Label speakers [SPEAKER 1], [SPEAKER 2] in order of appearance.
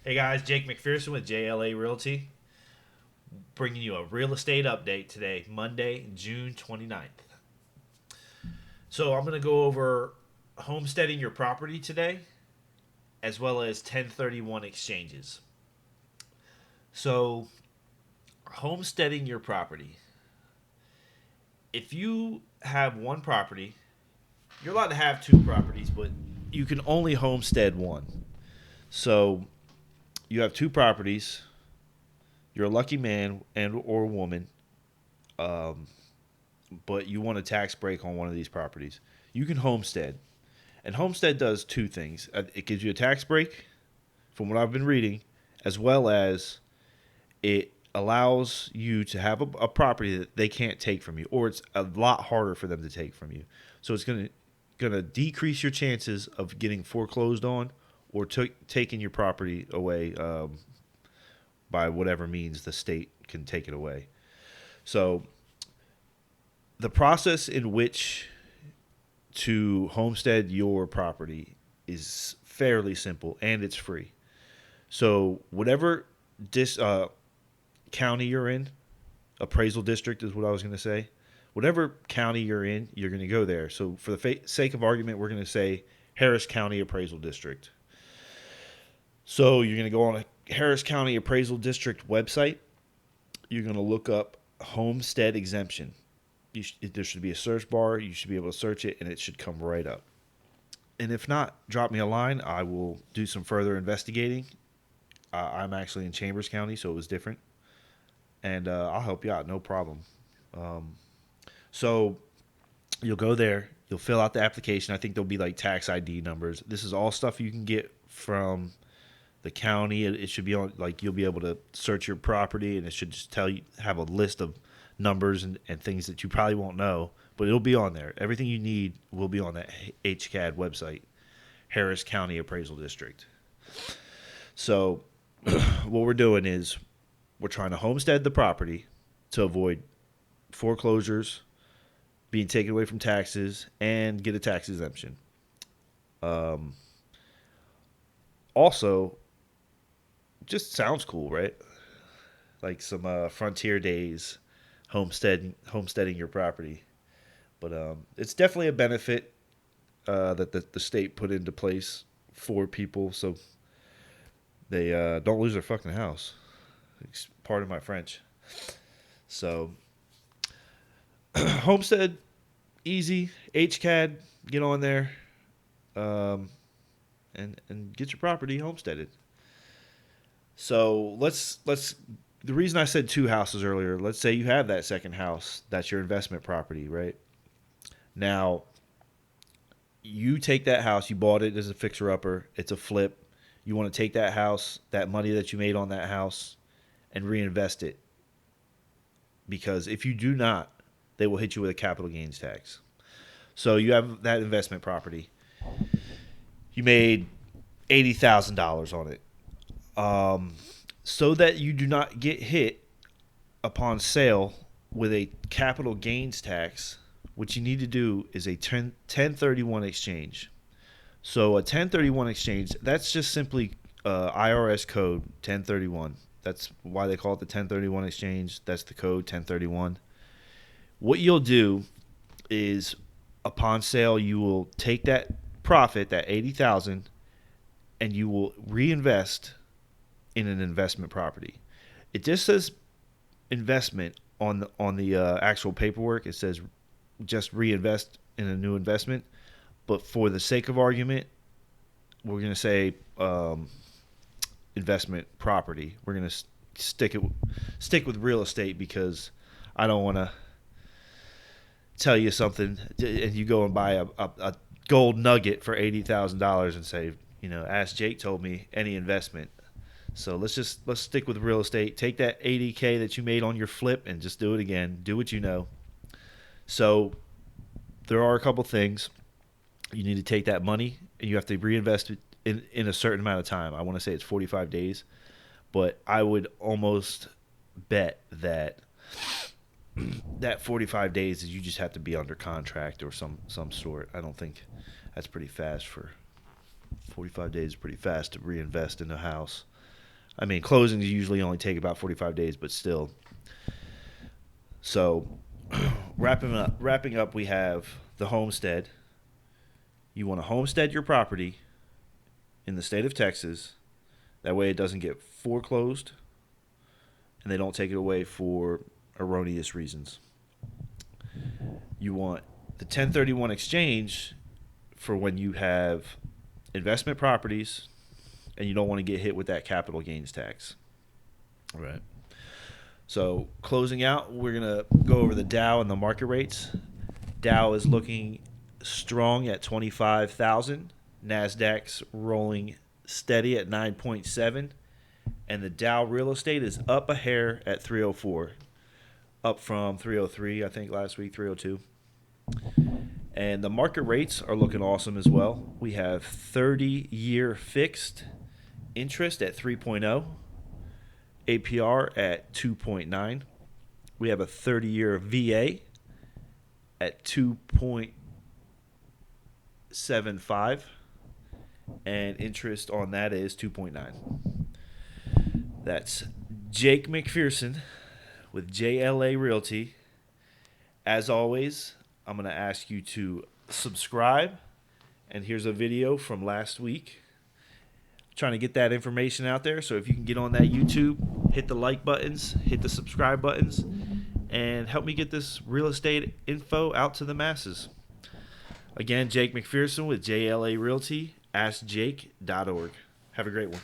[SPEAKER 1] Hey guys, Jake McPherson with JLA Realty, bringing you a real estate update today, Monday, June 29th. So I'm going to go over homesteading your property today, as well as 1031 exchanges. So, homesteading your property. If you have one property, you're allowed to have two properties, but you can only homestead one. So, you have two properties. You're a lucky man and or woman, um, but you want a tax break on one of these properties. You can homestead, and homestead does two things. It gives you a tax break, from what I've been reading, as well as it allows you to have a property that they can't take from you, or it's a lot harder for them to take from you. So it's gonna decrease your chances of getting foreclosed on or taking your property away by whatever means the state can take it away. So the process in which to homestead your property is fairly simple and it's free. So whatever county you're in, appraisal district is what I was going to say. Whatever county you're in, you're going to go there. So for the sake of argument, we're going to say Harris County Appraisal District. So you're going to go on a Harris County Appraisal District website. You're going to look up homestead exemption. There should be a search bar. You should be able to search it, and it should come right up. And if not, drop me a line. I will do some further investigating. I'm actually in Chambers County, so it was different. And I'll help you out, no problem. So you'll go there. You'll fill out the application. I think there'll be like tax ID numbers. This is all stuff you can get from the county. It should be on, like, you'll be able to search your property, and it should just tell you, have a list of numbers and things that you probably won't know, but it'll be on there. Everything you need will be on that HCAD website, Harris County Appraisal District. So what we're doing is we're trying to homestead the property to avoid foreclosures, being taken away from taxes, and get a tax exemption. Also, just sounds cool, right? Like some frontier days, homesteading your property. But it's definitely a benefit that the state put into place for people, so they don't lose their fucking house. Pardon my French. So, homestead, easy. HCAD, get on there, and get your property homesteaded. So let's. The reason I said two houses earlier. Let's say you have that second house. That's your investment property, right? Now, you take that house. You bought it as a fixer-upper. It's a flip. You want to take that house, that money that you made on that house, and reinvest it. Because if you do not, they will hit you with a capital gains tax. So you have that investment property. You made $80,000 on it. So that you do not get hit upon sale with a capital gains tax, what you need to do is a 1031 exchange. So a 1031 exchange, that's just simply IRS code 1031. That's why they call it the 1031 exchange. That's the code 1031. What you'll do is, upon sale, you will take that profit, that 80,000, and you will reinvest in an investment property. It just says investment on the actual paperwork. It says just reinvest in a new investment. But for the sake of argument, we're going to say investment property. We're going to stick with real estate, because I don't want to tell you something and you go and buy a gold nugget for $80,000 and say, as Jake told me, any investment. So let's stick with real estate. Take that $80K that you made on your flip and just do it again. Do what you know. So there are a couple things. You need to take that money and you have to reinvest it in a certain amount of time. I want to say it's 45 days, but I would almost bet that 45 days is, you just have to be under contract or some sort. I don't think that's pretty fast. For 45 days is pretty fast to reinvest in a house. I mean, closings usually only take about 45 days, but still. So, wrapping up, we have the homestead. You want to homestead your property in the state of Texas. That way it doesn't get foreclosed and they don't take it away for erroneous reasons. You want the 1031 exchange for when you have investment properties and you don't want to get hit with that capital gains tax. All right. So closing out, we're going to go over the Dow and the market rates. Dow is looking strong at 25,000. NASDAQ's rolling steady at 9.7. And the Dow real estate is up a hair at 304. Up from 303, I think, last week, 302. And the market rates are looking awesome as well. We have 30-year fixed interest at 3.0. APR at 2.9. We have a 30-year VA at 2.75. And interest on that is 2.9. That's Jake McPherson with JLA Realty. As always, I'm going to ask you to subscribe. And here's a video from last week. Trying to get that information out there. So if you can get on that YouTube, hit the like buttons, hit the subscribe buttons, and help me get this real estate info out to the masses. Again, Jake McPherson with JLA Realty. AskJake.org. Have a great one.